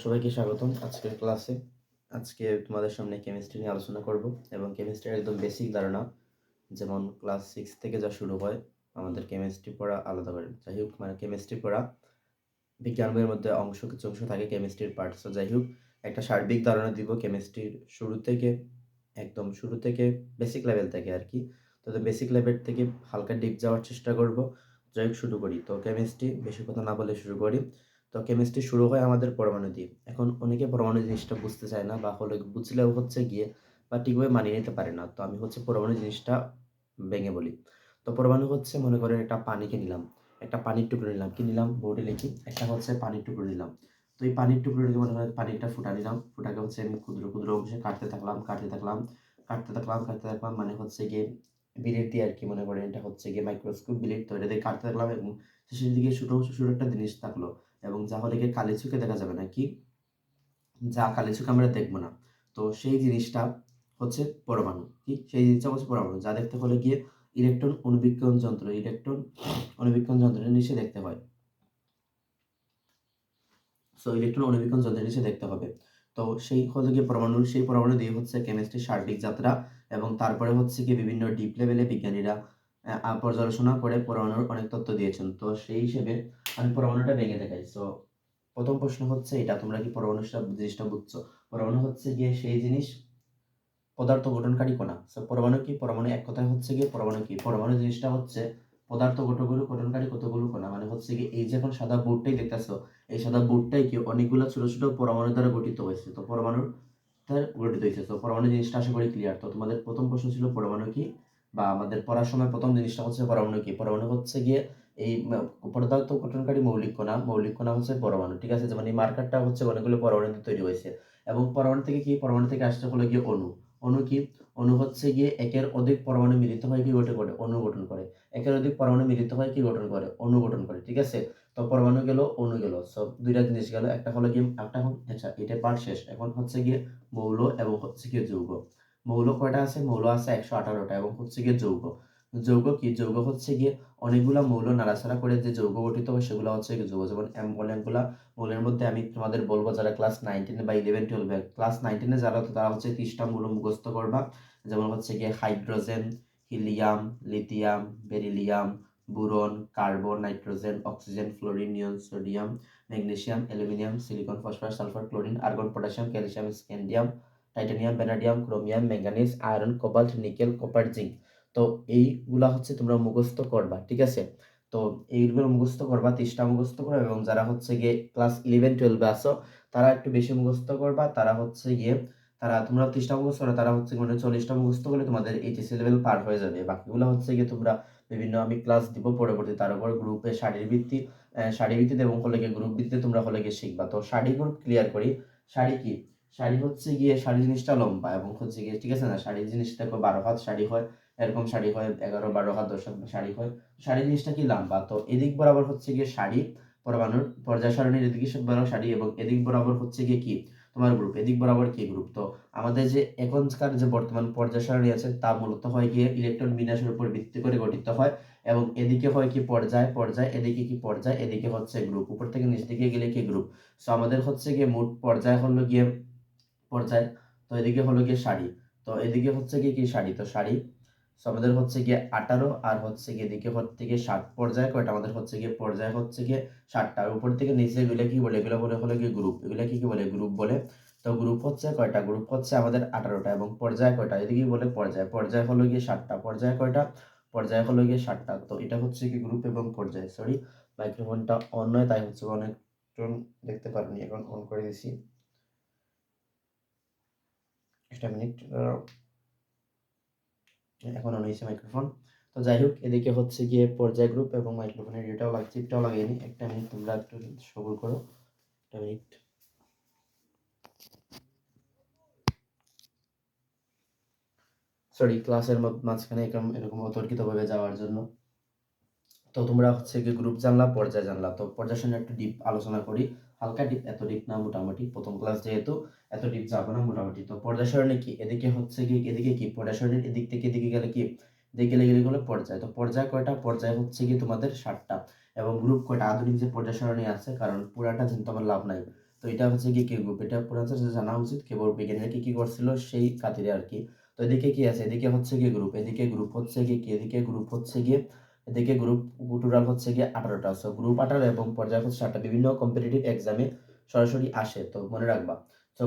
সবাইকে স্বাগতম আজকের ক্লাসে। আজকে তোমাদের সামনে কেমিস্ট্রি নিয়ে আলোচনা করব এবং কেমিস্ট্রির একদম বেসিক ধারণা, যেমন ক্লাস 6 থেকে যা শুরু হয় আমাদের কেমিস্ট্রি পড়া আলাদা করে। যাই হোক, কেমিস্ট্রি পড়া বিজ্ঞান বইয়ের মধ্যে কিছু অংশ থাকে কেমিস্ট্রির পার্ট। যাই হোক, একটা সার্বিক ধারণা দিব কেমিস্ট্রির শুরু থেকে বেসিক লেভেল থেকে আর কি। তো বেসিক লেভেল থেকে হালকা ডিপ যাওয়ার চেষ্টা করব। যাই হোক, শুরু করি। তো কেমিস্ট্রি, বেশি কথা না বলে শুরু করি। তো কেমিস্ট্রি শুরু হয় আমাদের পরমাণু দিয়ে। এখন অনেকে পরমাণু জিনিসটা বুঝতে চায় না, বা হলে বুঝলেও গিয়ে বা ঠিকভাবে মানিয়ে নিতে পারে না। তো আমি পরমাণু জিনিসটা ভেঙে বলি। তো পরমাণু মনে করেন একটা পানিকে নিলাম, একটা পানির টুকরো নিলাম। কি নিলাম? বোর্ডে লিখি। একটা পানির টুকরো নিলাম। তো এই পানির টুকরোটাকে মনে হয় পানিটা ফুটা নিলাম। ফুটাকে আমি ক্ষুদ্র ক্ষুদ্র অংশে কাটতে থাকলাম। মানে গিয়ে বিলেট দিয়ে আর কি, মনে করেন এটা গিয়ে মাইক্রোস্কোপ বিলেট। তো এটা দিয়ে কাটতে থাকলাম এবং শেষের দিকে ছোটো ছোটো একটা জিনিস থাকলো, এবং যা হলে গিয়ে কালি চোখে দেখা যাবে না, কি যা কালি চোখে আমরা দেখবো না। তো সেই জিনিসটা পরমাণু। কি সেই জিনিসটা পরমাণু, যা দেখতে হলে গিয়ে ইলেকট্রন অণুবীক্ষণ যন্ত্রের নিচে দেখতে হয়। ইলেকট্রন অণুবীক্ষণ যন্ত্রের নিচে দেখতে হবে। তো সেই গিয়ে সেই পরমাণু দিয়ে কেমিস্ট্রির সার্বিক যাত্রা। এবং তারপরে কি বিভিন্ন ডিপ লেভেলে বিজ্ঞানীরা পর্যালোচনা করে পরমাণুর অনেক তথ্য দিয়েছেন। তো সেই হিসেবে আমি পরমাণুটা ভেঙে দেখাই। প্রথম প্রশ্ন এটা, তোমরা কি পরমাণু জিনিসটা বুঝছো? পরমাণু গিয়ে সেই জিনিস, পদার্থ গঠনকারী কণা। পরমাণু কি? পরমাণু এক কথায় গিয়ে পরমাণু কি? পরমাণু জিনিসটা পদার্থ গঠনকারী কতগুলো কণা। মানে গিয়ে এই যে এখন সাদা বোর্ডটাই দেখতেছো, এই সাদা বোর্ডটাই কি অনেকগুলো ছোট ছোট পরমাণু দ্বারা গঠিত হয়েছে। তো পরমাণুর গঠিত হয়েছে। তো পরমাণু জিনিসটা আশা করি ক্লিয়ার। তো তোমাদের প্রথম প্রশ্ন ছিল পরমাণু কি, বা আমাদের পড়ার সময় প্রথম জিনিসটা পরমাণু কি। পরমাণু গিয়ে এই পদার্থ গঠনকারী মৌলিক কণা পরমাণু। ঠিক আছে? যেমন এই মার্কারটা অনেকগুলো পরমাণু দিয়ে তৈরি হয়েছে। এবং পরমাণু থেকে আসতে হলো গিয়ে অণু। অণু কি? অণু গিয়ে একের অধিক পরমাণু মিলিত হয় কি গঠন করে? অণু গঠন করে। একের অধিক পরমাণু মিলিত হয় কি গঠন করে? অণু গঠন করে। ঠিক আছে? তো পরমাণু গেল, অণু গেল। দুইটা জিনিস গেল। একটা হলো গিয়ে একটা আচ্ছা, এটা পার্ট শেষ। এখন গিয়ে মৌল এবং গিয়ে যৌগ। মৌল কয়টা আছে? মৌল আছে 118টা। এবং গিয়ে যৌগ। যৌগ কি? যৌগ গিয়ে অনেকগুলা মৌল নাড়াচাড়া করে যে যৌগ গঠিত হয় সেগুলো গিয়ে যৌগ। যেমন অনেকগুলা মৌলের মধ্যে আমি তোমাদের বলবো, যারা ক্লাস 9 বা 11-12, ক্লাস 9 যারা, তো তারা 30টা মৌল মুখস্থ করবা। যেমন গিয়ে hydrogen, helium, lithium, beryllium, boron, carbon, nitrogen, oxygen, fluorine, neon, sodium, magnesium, aluminium, silicon, phosphorus, sulphur, chlorine, argon, potassium, calcium, scandium, titanium, vanadium, chromium, manganese, iron, cobalt, nickel, copper, zinc. তো এইগুলা তোমরা মুখস্থ করবা। ঠিক আছে? তো এইগুলো মুখস্থ করবা, 30টা মুখস্থ করবা। এবং যারা গিয়ে ক্লাস 11-12 আসো, তারা একটু বেশি মুখস্থ করবা। তোমরা 30টা মুখস্থ করো, তারা 40টা মুখস্থ করলে তোমাদের এইচএসসি লেভেল পার হয়ে যাবে। বাকিগুলো গিয়ে তোমরা বিভিন্ন, আমি ক্লাস দিব পরবর্তী, তার উপর গ্রুপে সারিভিত্তিতে এবং গ্রুপ ভিত্তিতে তোমরা গিয়ে শিখবা। তো সারি গ্রুপ ক্লিয়ার করি। সারি কি? সারি গিয়ে সারি জিনিসটা লম্বা, এবং গিয়ে, ঠিক আছে না, সারি জিনিস দেখো 12 হাত সারি হয়, এরকম সারি হয় 11-12 হাত 10 হাত সারি হয়। সারি জিনিসটা কি? লম্বা। তো এদিক বরাবর গিয়ে সারি, পরমাণুর পর্যায় সারণীর এদিকে বরাবর সারি, এবং এদিক বরাবর গিয়ে কি? তোমার গ্রুপ। এদিক বরাবর কি? গ্রুপ। তো আমাদের যে এখনকার যে বর্তমান পর্যায় সারণী আছে, তা মূলত হয় গিয়ে ইলেকট্রন বিন্যাসের উপর ভিত্তি করে গঠিত হয়। এবং এদিকে হয় কি? পর্যায়, এদিকে কি? পর্যায়, এদিকে গ্রুপ। উপর থেকে নিচ দিকে গেলে কি? গ্রুপ। আমাদের গিয়ে মোট পর্যায় হলো গিয়ে পর্যায়। তো এদিকে হলো গিয়ে সারি। তো এদিকে গিয়ে কি? সারি। তো সারি। আমাদের গিয়ে 18, আর গিয়ে এদিকে 7 পর্যায় কয়টা? আমাদের গিয়ে পর্যায় গিয়ে 7টা। আর উপর থেকে নিচে এগুলো কি বলে? এগুলো বলে হলো গিয়ে গ্রুপ। এগুলো কি বলে? গ্রুপ বলে। তো গ্রুপ কয়টা? গ্রুপ আমাদের 18টা। এবং পর্যায় কয়টা? এদিকে বলে পর্যায় হলো গিয়ে 7টা। পর্যায় কয়টা? পর্যায় হলো গিয়ে 7টা। তো এটা কি? গ্রুপ এবং পর্যায়। সরি, মাইক্রোফোনটা অন নয়, তাই অনেকজন দেখতে পারেনি। এখন অন করে দিছি। একটা মিনিট, এখন অন হয়েছে মাইক্রোফোন। তো যাই হোক, এদিকে গিয়ে পর্যায় গ্রুপ, এবং মাইক্রোফোনের চিপটাও লাগিয়ে নিই। একটা মিনিট, তোমরা একটু সবুর করো। একটা মিনিট। সরি, ক্লাসের মাঝখানে এরকম অতর্কিতভাবে যাওয়ার জন্য। তো তোমরা গিয়ে গ্রুপ জানলা, পর্যায় জানলা। তো পর্যায় সারণী একটু ডিপ আলোচনা করি। হালকা ডিপ, এত ডিপ না, মোটামুটি। প্রথম ক্লাস যেহেতু, এত ডিপ যাবো না, মোটামুটি। তো পর্যায় সারণী কি? এদিকে এদিকে কি? পর্যায় সারণীর এদিক থেকে এদিকে গেলে কি? এদিকে গেলে হলো পর্যায়। তো পর্যায় কয়টা? পর্যায় কি তোমাদের 7টা। এবং গ্রুপ কয়টা? আধুনিক যে পর্যায় সারণী আছে, কারণ পুরাটা জানতে আমার লাভ নাই, তো এটা হচ্ছে কি কে গ্রুপ, এটা পুরো জানা উচিত কেবল বিজ্ঞানীরা কি করছিল সেই খাতিরে আর কি। তো এদিকে কি আছে, এদিকে হচ্ছে কি গ্রুপ, এদিকে গ্রুপ হচ্ছে কি এদিকে গ্রুপ হচ্ছে গিয়ে, এদিকে গ্রুপ টোটাল হচ্ছে গিয়ে 18টা। সো গ্রুপ 18 এবং পর্যায় হচ্ছে 7টা, বিভিন্ন কম্পিটিটিভ এক্সামে সরাসরি আসে, তো মনে রাখবা। সো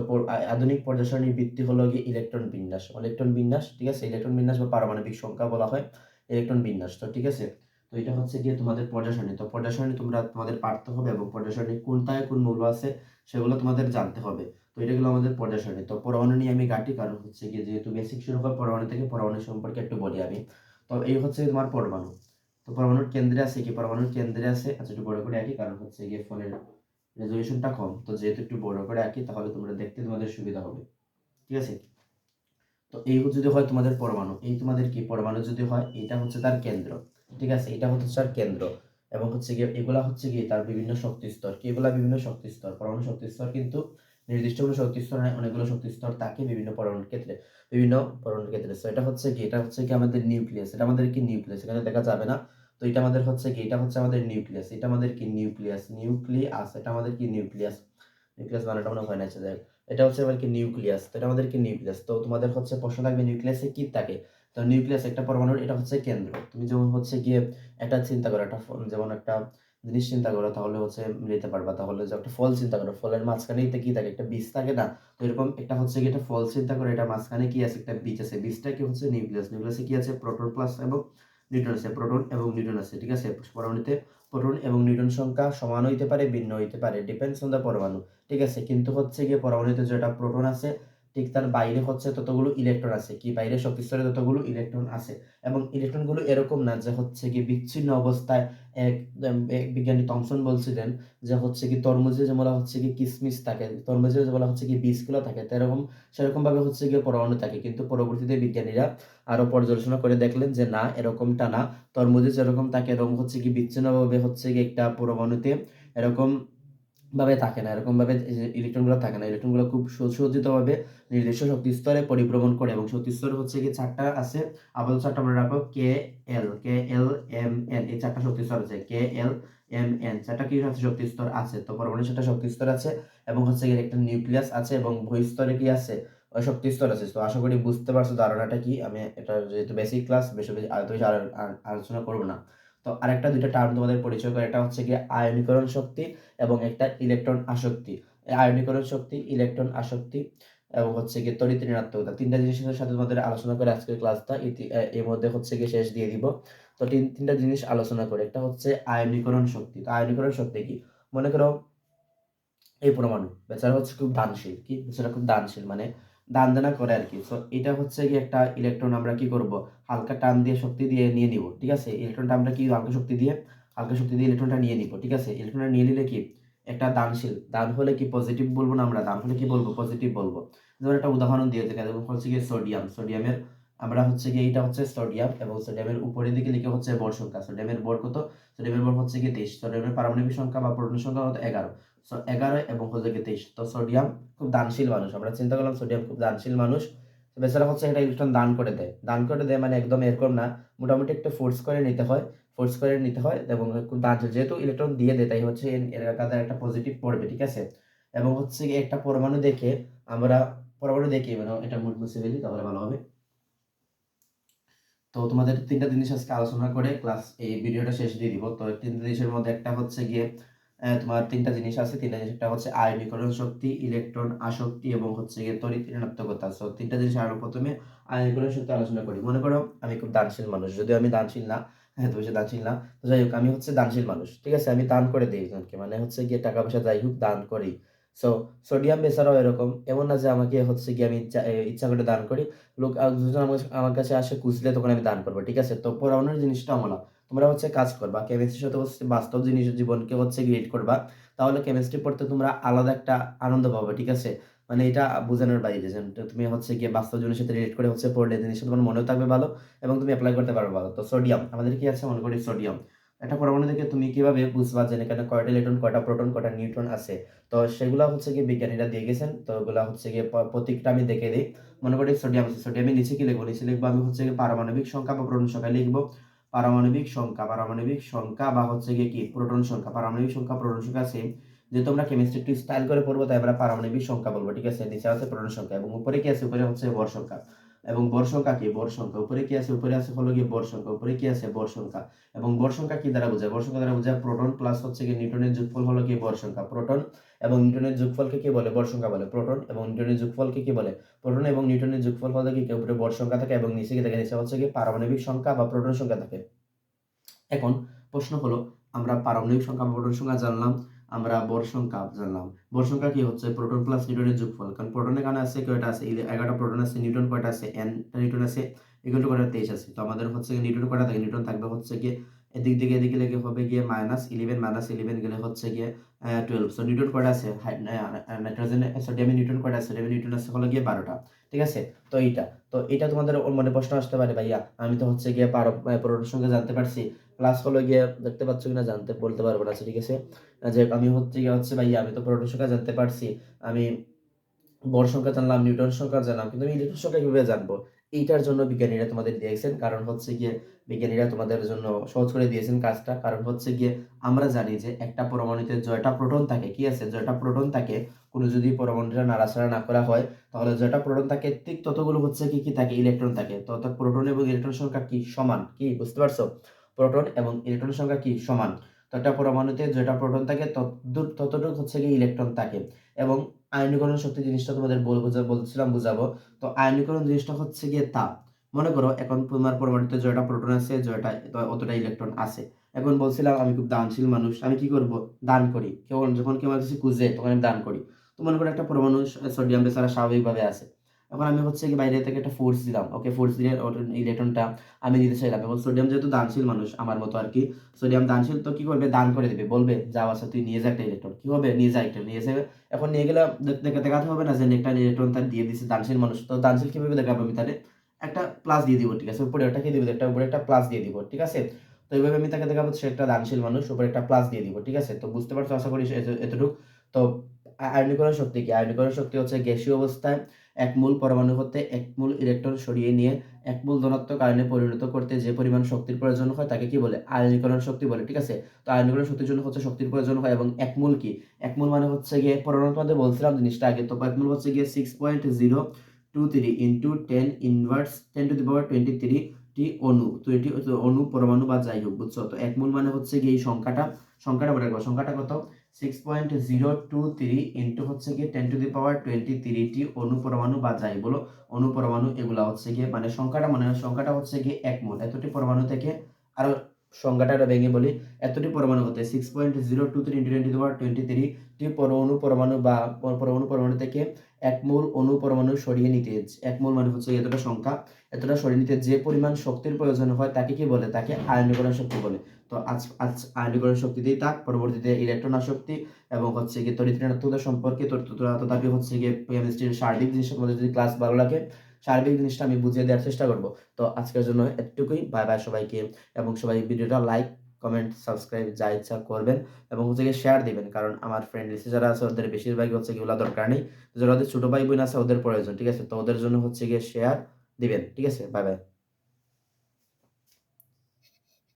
আধুনিক পর্যায় সারণীর ভিত্তি হলো গিয়ে ইলেকট্রন বিন্যাস, ইলেকট্রন বিন্যাস, ঠিক আছে, ইলেকট্রন বিন্যাস বা পারমাণবিক সংখ্যা বলা হয় ইলেকট্রন বিন্যাস। তো ঠিক আছে, তো এটা হচ্ছে গিয়ে তোমাদের পর্যায় সারণী। তো পর্যায় সারণী তোমাদের পারতে হবে এবং পর্যায় সারণী কোনটায় কোন মৌল আছে সেগুলো তোমাদের জানতে হবে। তো এটা হলো আমাদের পর্যায় সারণী। তো পরমাণু নিয়ে আমি ঘাটি, কারণ হচ্ছে গিয়ে যেহেতু বেসিক শুরু হয় পরমাণু থেকে, পরমাণু সম্পর্কে একটু বলি আমি। তো এই হচ্ছে তোমার পরমাণু। তো পরমাণুর কেন্দ্রে আছে কি, পরমাণুর কেন্দ্রে আছে, আচ্ছা একটু বড় করে আঁকি কারণ হচ্ছে গিয়ে ফোনের রেজলিউশনটা কম, তো যেহেতু একটু বড় করে আঁকি তাহলে তোমরা দেখতে তোমাদের সুবিধা হবে, ঠিক আছে। তো এই যদি হয় তোমাদের পরমাণু, এই তোমাদের কি পরমাণু যদি হয় এটা হচ্ছে তার কেন্দ্র, ঠিক আছে, এটা হচ্ছে তার কেন্দ্র। এবং হচ্ছে গিয়ে এগুলা হচ্ছে কি তার বিভিন্ন শক্তি স্তর, কি এগুলা বিভিন্ন শক্তি স্তর, পরমাণু শক্তি স্তর কিন্তু নির্দিষ্ট কোনো শক্তি স্তর নয়, অনেকগুলো শক্তি স্তর থাকে বিভিন্ন পরমাণুর ক্ষেত্রে, বিভিন্ন পরমাণুর ক্ষেত্রে। তো এটা হচ্ছে কি, এটা হচ্ছে কি আমাদের নিউক্লিয়াস, এটা আমাদের কি নিউক্লিয়াস, এখানে দেখা যাবে না। তো এটা আমাদের হচ্ছে কি, এটা হচ্ছে আমাদের নিউক্লিয়াস, এটা আমাদের কি নিউক্লিয়াস, নিউক্লিয়াস, এটা আমাদের কি নিউক্লিয়াস, নিউক্লিয়াস বানানটা মনে হয় না, আচ্ছা যাই হোক। এটা হচ্ছে আবার কি নিউক্লিয়াস, তো এটা আমাদের কি নিউক্লিয়াস। তো তোমাদের হচ্ছে প্রশ্ন থাকবে নিউক্লিয়াসে কি থাকে। তো নিউক্লিয়াস একটা পরমাণুর এটা হচ্ছে কেন্দ্র। তুমি যেমন হচ্ছে গিয়ে একটা চিন্তা করো, একটা যেমন একটা জিনিস চিন্তা করো তাহলে হচ্ছে নিতে পারবা, তাহলে যে একটা ফল চিন্তা করো, ফলের মাঝখানেই তো কি থাকে, একটা বীজ থাকে না। তো এরকম একটা হচ্ছে কি একটা ফল চিন্তা করে, এটা মাঝখানে কি আছে, একটা বীজ আছে, বীজটা কি হচ্ছে নিউক্লিয়াস, নিউক্লিয়াসে কি আছে প্রোটন প্লাস এবং নিউট্রন আছে, প্রোটন এবং নিউট্রন আছে, ঠিক আছে। পরমাণুতে প্রোটন এবং নিউট্রন সংখ্যা সমান হইতে পারে, ভিন্ন হইতে পারে, ডিপেন্ডস অন দ্য পরমাণু, ঠিক আছে। কিন্তু হচ্ছে গিয়ে পরমাণুতে যেটা প্রোটন আছে ঠিক তার বাইরে হচ্ছে ততগুলো ইলেকট্রন আছে, কি বাইরে শক্তি স্তরে ততগুলো ইলেকট্রন আছে। এবং ইলেকট্রনগুলো এরকম না যে হচ্ছে কি বিচ্ছিন্ন অবস্থায় এক এক বিজ্ঞানী থমসন বলছিলেন যে হচ্ছে কি তরমুজে যেমন হচ্ছে কি কিসমিস থাকে, তরমুজে যেমন হচ্ছে কি বীজগুলো থাকে, তেরকম সেরকম ভাবে হচ্ছে গিয়ে পরমাণু থাকে। কিন্তু পরবর্তীতে বিজ্ঞানীরা আরো পর্যালোচনা করে দেখলেন যে না, এরকমটা না, তরমুজে যেরকম থাকে এরকম হচ্ছে কি বিচ্ছিন্নভাবে হচ্ছে কি একটা পরমাণুতে এরকম ভাবে থাকে না, এরকম ভাবে ইলেকট্রনগুলো থাকে না, ইলেকট্রনগুলো খুব সুসজ্জিতভাবে নির্দিষ্ট শক্তি স্তরে পরিভ্রমণ করে। এবং শক্তি স্তর হচ্ছে কি 4টা আছে, আপাতত 4টা মনে রাখো, K L M N, এই 4টা শক্তি স্তর আছে, KLMN 4টা কি আছে শক্তি স্তর আছে। তো পরমাণু 4টা শক্তি স্তর আছে এবং হচ্ছে কি একটা নিউক্লিয়াস আছে এবং বহিঃস্তরে কি আছে, ওই শক্তি স্তর আছে। তো আশা করি বুঝতে পারছো ধারণাটা কি, আমি এটা যেহেতু বেসিক ক্লাস বেশি বেশি আলোচনা করবো না। তো আরেকটা দুইটা টার্ম তোমাদের পরিচয় করে, এটা হচ্ছে কি আয়নীকরণ শক্তি এবং একটা ইলেকট্রন আসক্তি। আয়নীকরণ শক্তি, ইলেকট্রন আসক্তি এবং হচ্ছে গিয়ে তড়িৎ ঋণাত্মকতা, তিনটা জিনিসের সাথে তোমাদের আলোচনা করে আজকের ক্লাসটা এর মধ্যে হচ্ছে গিয়ে শেষ দিয়ে দিব। তো তিনটা জিনিস আলোচনা করে, একটা হচ্ছে আয়নীকরণ শক্তি। তো আয়নীকরণ শক্তি কি, মনে করো এই পরমাণু বেচারা হচ্ছে খুব দানশীল, কি বেচারা খুব দানশীল মানে দান দেনা করে আর কি। তো এটা হচ্ছে কি একটা ইলেকট্রন আমরা কি করব, হালকা টান দিয়ে শক্তি দিয়ে নিয়ে নিব, ঠিক আছে। ইলেকট্রনটা আমরা কি হালকা শক্তি দিয়ে ইলেকট্রনটা নিয়ে নিব, ঠিক আছে। ইলেকট্রনটা নিয়ে নিলে কি একটা দানশীল, দান হলে কি পজিটিভ বলবো না আমরা, দান হলে কি বলবো, পজিটিভ বলবো। যেমন একটা উদাহরণ দিয়ে থাকে, যেমন হচ্ছে কি সোডিয়াম, সোডিয়ামের আমরা হচ্ছে কি এইটা হচ্ছে সোডিয়াম এবং সোডিয়ামের উপরের দিকে লিখে হচ্ছে ভর সংখ্যা, সোডিয়ামের ভর কত, সোডিয়ামের ভর হচ্ছে কি 23, সোডিয়ামের পারমাণবিক সংখ্যা বা প্রোটন সংখ্যা কত 11। 11 এবং হচ্ছে কি 23। তো সোডিয়াম খুব দানশীল মানুষ, আমরা চিন্তা করলাম সোডিয়াম খুব দানশীল মানুষ। তো বেচারা হচ্ছে একটা ইলেকট্রন দান করে দেয়, দান করে দেয় মানে একদম এরকম না, মোটামুটি একটু ফোর্স করে নিতে হয়, ফোর্স করে নিতে হয় এবং খুব দানশীল যেহেতু ইলেকট্রন দিয়ে দেয় তাই হচ্ছে এর কাছে একটা পজিটিভ পড়বে, ঠিক আছে। এবং হচ্ছে কি একটা পরমাণু দেখে আমরা পরমাণু দেখি মানে এটা মুড মুছে ফেলি তাহলে ভালো হবে। তো তোমাদের তিনটা জিনিস আজকে আলোচনা করে ক্লাস এই ভিডিওটা শেষ দিয়ে দিব। তো তিনটা জিনিসের মধ্যে একটা হচ্ছে গিয়ে তোমার তিনটা জিনিস আছে, তিনটা জিনিস একটা হচ্ছে আয়নীকরণ শক্তি, ইলেকট্রন আসক্তি এবং হচ্ছে গিয়ে তড়িৎ ঋণাত্মকতা। সো তিনটা জিনিস আরো প্রথমে আয়নীকরণ শক্তি আলোচনা করি। মনে করো আমি খুব দানশীল মানুষ, যদিও আমি দানশীল না, হ্যাঁ তো বেশি দানশীল না, তো যাই হোক আমি হচ্ছে দানশীল মানুষ, ঠিক আছে। আমি দান করে দিই একজনকে, মানে হচ্ছে গিয়ে টাকা পয়সা যাই হোক দান করি। সো সোডিয়াম বেচারাও এরকম, এমন না যে আমাকে হচ্ছে গিয়ে আমি ইচ্ছা করে দান করি, লোক দুজন আমার কাছে আসে খুঁজলে তখন আমি দান করবো, ঠিক আছে। তো পড়ানোর জিনিসটা আমলা, তোমরা হচ্ছে কাজ করবা কেমিস্ট্রির সাথে হচ্ছে বাস্তব জিনিস জীবনকে হচ্ছে রিলেট করবা, তাহলে কেমিস্ট্রি পড়তে তোমরা আলাদা একটা আনন্দ পাবে, ঠিক আছে। মানে এটা বোঝানোর বাইরে যে তুমি হচ্ছে গিয়ে বাস্তব জীবনের সাথে রিলেট করে হচ্ছে পড়লে জিনিসটা তোমার মনেও থাকবে ভালো এবং তুমি অ্যাপ্লাই করতে পারবে ভালো। তো সোডিয়াম আমাদের কি আছে, মনে করি সোডিয়াম একটা পরমাণু থেকে তুমি কিভাবে বুঝবা যে এখানে কয়টা ইলেকট্রন, কয়টা প্রোটন, কয়টা নিউট্রন আছে। তো সেগুলা হচ্ছে গিয়ে বিজ্ঞানীরা দিয়ে গেছেন, তো ওগুলা হচ্ছে গিয়ে প্রতীকটা আমি দেখে দিই। মনে করি সোডিয়াম আছে, সোডিয়ামের নিচে কি লিখবো, নিচে লিখবো আমি হচ্ছে গিয়ে পারমাণবিক সংখ্যা বা প্রোটন সংখ্যা লিখবো, পারমাণবিক সংখ্যা, পারমাণবিক সংখ্যা বা হচ্ছে গিয়ে কি প্রোটন সংখ্যা, পারমাণবিক সংখ্যা প্রোটন সংখ্যা সেম। যেহেতু আমরা কেমিস্ট্রি একটু স্টাইল করে পড়বো তাই আমরা পারমাণবিক সংখ্যা বলবো, ঠিক আছে। নিচে আছে প্রোটন সংখ্যা এবং উপরে কি আছে, উপরে হচ্ছে ভর সংখ্যা। এবং ভর সংখ্যা কি, ভর সংখ্যা উপরে কি আছে, উপরে আছে হলো গিয়ে ভর সংখ্যা, উপরে কি আছে ভর সংখ্যা। এবং ভর সংখ্যা কি দ্বারা বোঝায়, ভর সংখ্যা দ্বারা বোঝায় প্রোটন প্লাস হচ্ছে কি নিউটনের যোগফল হলো কি ভর সংখ্যা। প্রোটন এবং নিউটনের যোগফলকে কি বলে, ভর সংখ্যা বলে। প্রোটন এবং নিউটনের যোগফলকে কি বলে, প্রোটন এবং নিউটনের যোগফল হলো কি উপরে ভর সংখ্যা থাকে এবং নিচে কি থাকে, নিচে হচ্ছে কি পারমাণবিক সংখ্যা বা প্রোটন সংখ্যা থাকে। এখন প্রশ্ন হলো, আমরা পারমাণবিক সংখ্যা প্রোটন সংখ্যা জানলাম, আমরা ভর সংখ্যা জানলাম। ভর সংখ্যা কি হচ্ছে প্রোটন প্লাস নিউটনের যোগফল। কারণ প্রোটনে এখানে আছে কয়টা আছে, 11টা প্রোটন আছে, নিউটন কয়টা আছে, n টা নিউটন আছে, ইকুয়াল টু কয়টা 23 আছে। তো আমাদের হচ্ছে নিউটন কয়টা থাকে, নিউটন থাকবে হচ্ছে গিয়ে এদিক থেকে এদিকে লেগে হবে গিয়ে -11 গেলে হচ্ছে গিয়ে 12। সো নিউটন কয়টা আছে, নাইট্রোজেন সোডিয়ামে নিউটন কয়টা আছে, সোডিয়ামে নিউটন আছে হলো গিয়ে 12টা, ঠিক আছে। তো এইটা তোমাদের মনে প্রশ্ন আসতে পারে, ভাইয়া আমি তো হচ্ছে গিয়ে প্রোটন সংখ্যা জানতে পারছি, প্লাস হলো গিয়ে দেখতে পাচ্ছ কিনা জানতে বলতে পারবো না, আচ্ছা ঠিক আছে। যে আমি হচ্ছে ভাইয়া আমি তো প্রোটন সংখ্যা জানতে পারছি, আমি ভর সংখ্যা জানলাম, নিউটন সংখ্যা জানলাম, কিন্তু আমি ইলেকট্রন সংখ্যা কিভাবে জানবো? এইটার জন্য বিজ্ঞানীরা তোমাদের দিয়েছেন, কারণ হচ্ছে গিয়ে বিজ্ঞানীরা তোমাদের জন্য সহজ করে দিয়েছেন কাজটা। কারণ হচ্ছে গিয়ে আমরা জানি যে একটা পরমাণুতে জয়টা প্রোটন থাকে, কি আছে, জয়টা প্রোটন থাকে। কোনো যদি পরমাণুটা নাড়াচাড়া না করা হয় তাহলে জয়টা প্রোটন থাকে, ঠিক ততগুলো হচ্ছে কি থাকে, ইলেকট্রন থাকে। তো অর্থাৎ প্রোটন এবং ইলেকট্রন সংখ্যা কি সমান, কি বুঝতে পারছো? প্রোটন এবং ইলেকট্রন সংখ্যা কি সমান। তো একটা পরমাণুতে জয়টা প্রোটন থাকে ততটুকু হচ্ছে কি ইলেকট্রন থাকে। এবং আয়নীকরণ শক্তি জিনিসটা তোমাদের বলছিলাম বুঝাবো। তো আয়নীকরণ জিনিসটা হচ্ছে গিয়ে তাপ। মনে করো এখন তোমার পরমাণুতে জয়টা প্রোটন আছে, জয়টা অতটা ইলেকট্রন আছে। এখন বলছিলাম আমি খুব দানশীল মানুষ, আমি কি করব, দান করি। যখন কেউ আমার কাছে খুঁজে তখন আমি দান করি। তো মনে করো একটা পরমাণু সোডিয়াম বেচারা স্বাভাবিকভাবে আছে। এখন আমি হচ্ছে কি বাইরে থেকে একটা ফোর্স দিলাম, ওকে ফোর্স দিলে ইলেকট্রনটা আমি নিতে চাইলাম। এবং সোডিয়াম যেহেতু দানশীল মানুষ আমার মতো আর কি, সোডিয়াম দানশীল, তো কি করবে, দান করে দিবে, বলবে যাও আচ্ছা তুই নিয়ে যা একটা ইলেকট্রন, কি হবে, নিয়ে যা একটা, নিয়ে যাবে। এখন নিয়ে গেলে দেখাতে হবে না যে একটা ইলেকট্রন তার দিয়ে দিচ্ছে দানশীল মানুষ। তো দানশীল কিভাবে দেখাবো, আমি তাহলে একটা প্লাস দিয়ে দিব, ঠিক আছে। উপরে ওটা কি দিব, একটা উপরে একটা প্লাস দিয়ে দিব, ঠিক আছে। তো এইভাবে আমি তাকে দেখাবো সে একটা দানশীল মানুষ, উপরে একটা প্লাস দিয়ে দিব, ঠিক আছে। তো বুঝতে পারছো আশা করি এতটুকু। তো আয়নীকরণ শক্তি কি, আয়নীকরণ শক্তি হচ্ছে গ্যাসীয় অবস্থায় এক মূল পরমাণু হতে এক মূল ইলেকট্রন সরিয়ে নিয়ে এক মূল ধনাত্মক আয়নে পরিণত করতে যে পরিমাণ শক্তির প্রয়োজন হয় তাকে কি বলে, আয়নীকরণ শক্তি বলে, ঠিক আছে। তো আয়নীকরণ শক্তির জন্য হচ্ছে শক্তির প্রয়োজন হয়। এবং এক মূল কি, এক মূল মানে হচ্ছে গিয়ে পরমাণুর মধ্যে বলছিলাম জিনিসটা আগে। তো এক মূল হচ্ছে গিয়ে 6.023 ইন্টু 10 ইনভার্স 10⁻23 টি অণু। তো এটি অণু পরমাণু বা যাই হোক, বুঝছো। তো এক মূল মানে হচ্ছে গিয়ে এই সংখ্যাটা মনে রাখবো, সংখ্যাটা কত, 6.023 ইন্টু হচ্ছে গিয়ে 10⁻23 টি অণু পরমাণু বা যাই বলো অণু পরমাণু, এগুলা হচ্ছে গিয়ে মানে সংখ্যাটা মনে হয়, সংখ্যাটা হচ্ছে গিয়ে এক মোল। এতটি পরমাণু থেকে আরো সংখ্যাটা ভেঙে বলি, এতটি পরমাণু হতে 6.023 ইন্টু 10⁻23 টি পরমাণু বা পরমাণু থেকে এক মোল অণু পরমাণু সরিয়ে নিতে, এক মোল মানে হচ্ছে এতটা সংখ্যা, এতটা সরিয়ে নিতে যে পরিমাণ শক্তির প্রয়োজন হয় তাকে কি বলে, তাকে আয়নীকরণ শক্তি বলে। তো আজ আয়নীকরণ শক্তি দিয়ে তাক, পরবর্তীতে ইলেকট্রন আসক্তি এবং হচ্ছে গিয়ে তড়িৎ ঋণাত্মকতা সম্পর্কে তথাপি হচ্ছে গিয়ে কেমিস্ট্রির সার্বিক জিনিস, তোমাদের যদি ক্লাস ভালো লাগে সার্বিক জিনিসটা আমি বুঝিয়ে দেওয়ার চেষ্টা করব। তো আজকের জন্য এতটুকুই, বাই বাই সবাইকে। এবং সবাই ভিডিওটা লাইক, কমেন্ট, সাবস্ক্রাইব যা ইচ্ছা করবেন এবং হচ্ছে গিয়ে শেয়ার দিবেন, কারণ আমার ফ্রেন্ড লিস্টে যারা আছে ওদের বেশিরভাগই হচ্ছে এগুলো দরকার নেই। যারা ওদের ছোট ভাই বোন আছে ওদের প্রয়োজন, ঠিক আছে। তো ওদের জন্য হচ্ছে গিয়ে শেয়ার দিবেন, ঠিক আছে। Bye bye.